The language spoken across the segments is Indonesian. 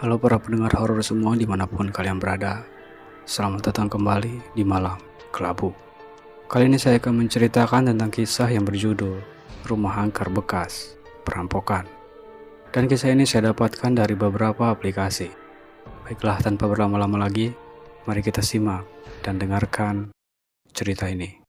Halo para pendengar horor semua dimanapun kalian berada. Selamat datang kembali di Malam Kelabu. Kali ini saya akan menceritakan tentang kisah yang berjudul Rumah Angker Bekas Perampokan. Dan kisah ini saya dapatkan dari beberapa aplikasi. Baiklah, tanpa berlama-lama lagi, mari kita simak dan dengarkan cerita ini.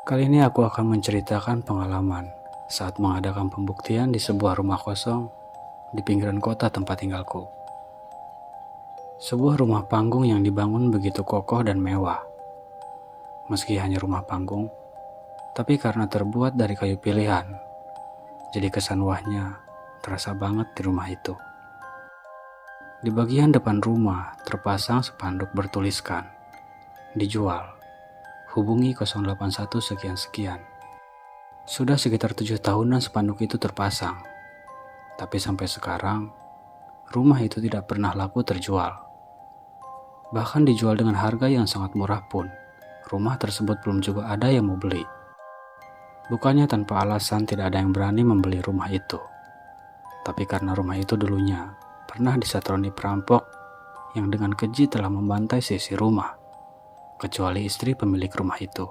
Kali ini aku akan menceritakan pengalaman saat mengadakan pembuktian di sebuah rumah kosong di pinggiran kota tempat tinggalku. Sebuah rumah panggung yang dibangun begitu kokoh dan mewah. Meski hanya rumah panggung, tapi karena terbuat dari kayu pilihan, jadi kesan wahnya terasa banget di rumah itu. Di bagian depan rumah terpasang spanduk bertuliskan, dijual. Hubungi 081 sekian-sekian. Sudah sekitar 7 tahunan spanduk itu terpasang. Tapi sampai sekarang, rumah itu tidak pernah laku terjual. Bahkan dijual dengan harga yang sangat murah pun, rumah tersebut belum juga ada yang mau beli. Bukannya tanpa alasan tidak ada yang berani membeli rumah itu. Tapi karena rumah itu dulunya pernah disatroni perampok yang dengan keji telah membantai sisi rumah, kecuali istri pemilik rumah itu.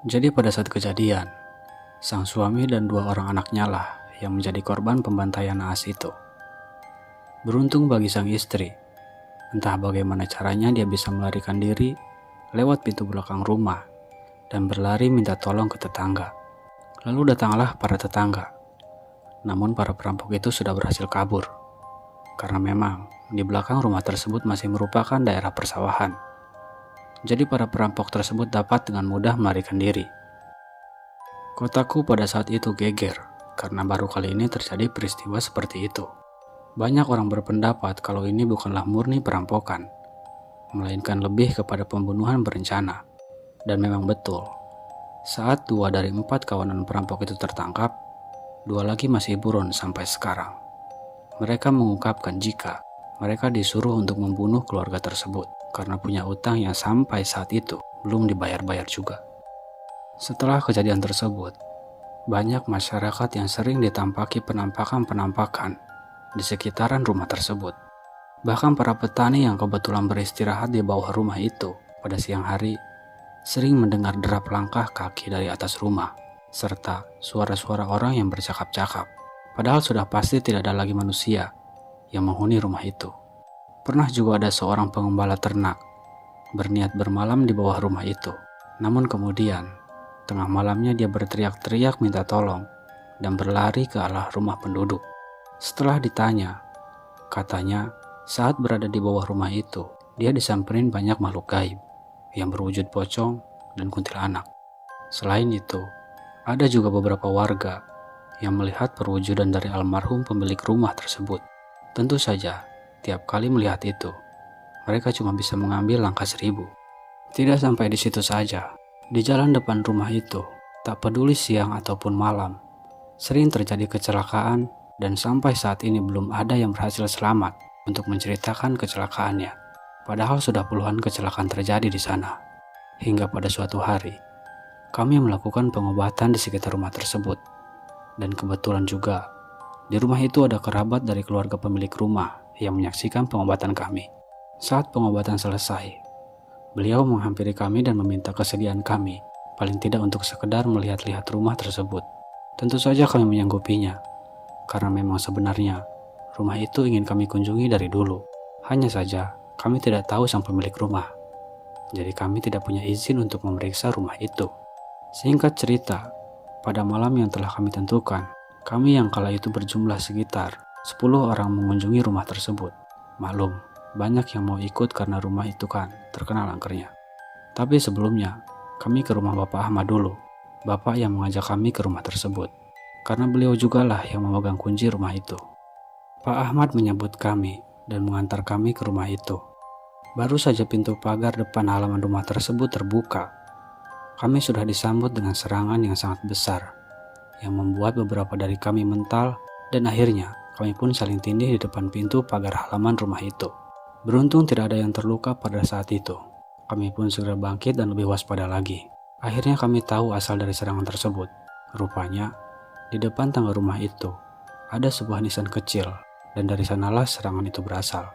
Jadi pada saat kejadian, sang suami dan 2 orang anaknya lah yang menjadi korban pembantaian naas itu. Beruntung bagi sang istri, entah bagaimana caranya dia bisa melarikan diri lewat pintu belakang rumah dan berlari minta tolong ke tetangga. Lalu datanglah para tetangga. Namun para perampok itu sudah berhasil kabur, karena memang di belakang rumah tersebut masih merupakan daerah persawahan. Jadi para perampok tersebut dapat dengan mudah melarikan diri. Kotaku pada saat itu geger, karena baru kali ini terjadi peristiwa seperti itu. Banyak orang berpendapat kalau ini bukanlah murni perampokan, melainkan lebih kepada pembunuhan berencana. Dan memang betul, saat 2 dari 4 kawanan perampok itu tertangkap, 2 lagi masih buron sampai sekarang. Mereka mengungkapkan jika mereka disuruh untuk membunuh keluarga tersebut karena punya utang yang sampai saat itu belum dibayar-bayar juga. Setelah kejadian tersebut, banyak masyarakat yang sering ditampaki penampakan-penampakan di sekitaran rumah tersebut. Bahkan para petani yang kebetulan beristirahat di bawah rumah itu pada siang hari sering mendengar derap langkah kaki dari atas rumah, serta suara-suara orang yang bercakap-cakap. Padahal sudah pasti tidak ada lagi manusia yang menghuni rumah itu. Pernah juga ada seorang pengembala ternak berniat bermalam di bawah rumah itu. Namun kemudian, tengah malamnya dia berteriak-teriak minta tolong dan berlari ke arah rumah penduduk. Setelah ditanya, katanya saat berada di bawah rumah itu, dia disamperin banyak makhluk gaib yang berwujud pocong dan kuntilanak. Selain itu, ada juga beberapa warga yang melihat perwujudan dari almarhum pemilik rumah tersebut. Tentu saja, tiap kali melihat itu, mereka cuma bisa mengambil langkah 1000. Tidak sampai di situ saja, di jalan depan rumah itu, tak peduli siang ataupun malam, sering terjadi kecelakaan dan sampai saat ini belum ada yang berhasil selamat untuk menceritakan kecelakaannya. Padahal sudah puluhan kecelakaan terjadi di sana. Hingga pada suatu hari, kami melakukan pengobatan di sekitar rumah tersebut. Dan kebetulan juga, di rumah itu ada kerabat dari keluarga pemilik rumah yang menyaksikan pengobatan kami. Saat pengobatan selesai, beliau menghampiri kami dan meminta kesediaan kami, paling tidak untuk sekedar melihat-lihat rumah tersebut. Tentu saja kami menyanggupinya, karena memang sebenarnya rumah itu ingin kami kunjungi dari dulu. Hanya saja, kami tidak tahu sang pemilik rumah. Jadi kami tidak punya izin untuk memeriksa rumah itu. Singkat cerita, pada malam yang telah kami tentukan, kami yang kala itu berjumlah sekitar 10 orang mengunjungi rumah tersebut. Maklum, banyak yang mau ikut karena rumah itu kan terkenal angkernya. Tapi sebelumnya, kami ke rumah Bapak Ahmad dulu. Bapak yang mengajak kami ke rumah tersebut, karena beliau jugalah yang memegang kunci rumah itu. Pak Ahmad menyambut kami dan mengantar kami ke rumah itu. Baru saja pintu pagar depan halaman rumah tersebut terbuka, kami sudah disambut dengan serangan yang sangat besar, yang membuat beberapa dari kami mental, dan akhirnya kami pun saling tindih di depan pintu pagar halaman rumah itu. Beruntung tidak ada yang terluka pada saat itu. Kami pun segera bangkit dan lebih waspada lagi. Akhirnya kami tahu asal dari serangan tersebut. Rupanya, di depan tangga rumah itu, ada sebuah nisan kecil, dan dari sanalah serangan itu berasal.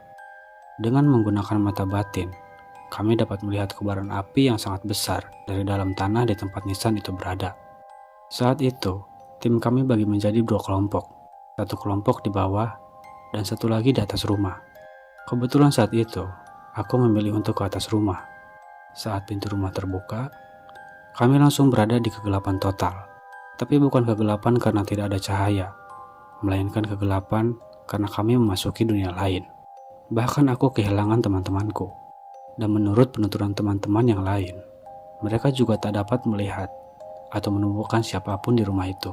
Dengan menggunakan mata batin, kami dapat melihat kobaran api yang sangat besar dari dalam tanah di tempat nisan itu berada. Saat itu, tim kami bagi menjadi 2 kelompok. Satu kelompok di bawah, dan satu lagi di atas rumah. Kebetulan saat itu, aku memilih untuk ke atas rumah. Saat pintu rumah terbuka, kami langsung berada di kegelapan total. Tapi bukan kegelapan karena tidak ada cahaya, melainkan kegelapan karena kami memasuki dunia lain. Bahkan aku kehilangan teman-temanku. Dan menurut penuturan teman-teman yang lain, mereka juga tak dapat melihat atau menemukan siapapun di rumah itu.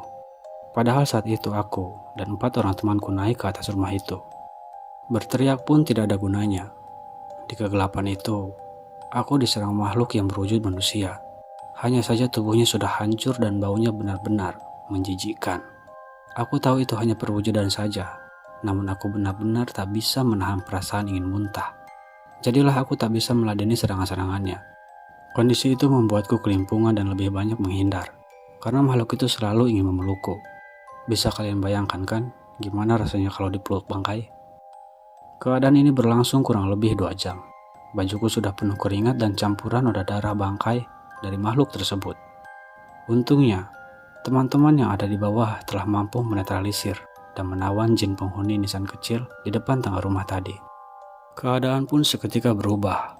Padahal saat itu aku dan 4 orang temanku naik ke atas rumah itu. Berteriak pun tidak ada gunanya. Di kegelapan itu, aku diserang makhluk yang berwujud manusia. Hanya saja tubuhnya sudah hancur dan baunya benar-benar menjijikkan. Aku tahu itu hanya perwujudan saja, namun aku benar-benar tak bisa menahan perasaan ingin muntah. Jadilah aku tak bisa meladeni serangan-serangannya. Kondisi itu membuatku kelimpungan dan lebih banyak menghindar, karena makhluk itu selalu ingin memelukku. Bisa kalian bayangkan kan, gimana rasanya kalau dipeluk bangkai? Keadaan ini berlangsung kurang lebih 2 jam. Bajuku sudah penuh keringat dan campuran noda darah bangkai dari makhluk tersebut. Untungnya, teman-teman yang ada di bawah telah mampu menetralisir dan menawan jin penghuni nisan kecil di depan tangga rumah tadi. Keadaan pun seketika berubah.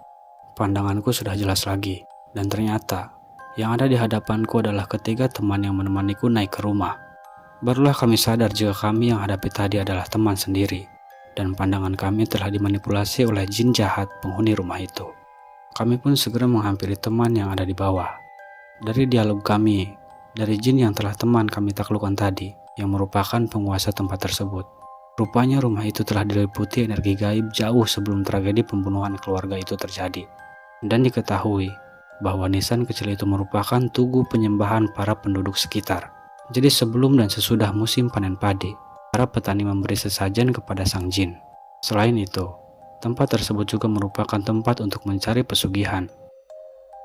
Pandanganku sudah jelas lagi, dan ternyata yang ada di hadapanku adalah ketiga teman yang menemaniku naik ke rumah. Barulah kami sadar jika kami yang hadapi tadi adalah teman sendiri, dan pandangan kami telah dimanipulasi oleh jin jahat penghuni rumah itu. Kami pun segera menghampiri teman yang ada di bawah. Dari dialog kami, dari jin yang telah teman kami taklukkan tadi, yang merupakan penguasa tempat tersebut, rupanya rumah itu telah diliputi energi gaib jauh sebelum tragedi pembunuhan keluarga itu terjadi. Dan diketahui bahwa nisan kecil itu merupakan tugu penyembahan para penduduk sekitar. Jadi sebelum dan sesudah musim panen padi, para petani memberi sesajen kepada sang jin. Selain itu, tempat tersebut juga merupakan tempat untuk mencari pesugihan.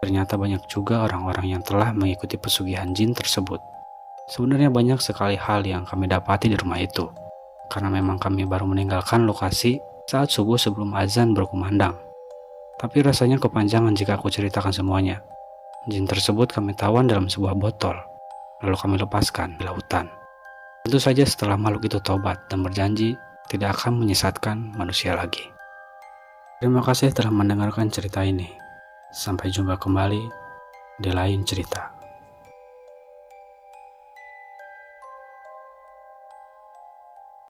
Ternyata banyak juga orang-orang yang telah mengikuti pesugihan jin tersebut. Sebenarnya banyak sekali hal yang kami dapati di rumah itu. Karena memang kami baru meninggalkan lokasi saat subuh sebelum azan berkumandang. Tapi rasanya kepanjangan jika aku ceritakan semuanya. Jin tersebut kami tawan dalam sebuah botol, lalu kami lepaskan di lautan. Tentu saja setelah makhluk itu tobat dan berjanji tidak akan menyesatkan manusia lagi. Terima kasih telah mendengarkan cerita ini. Sampai jumpa kembali di lain cerita.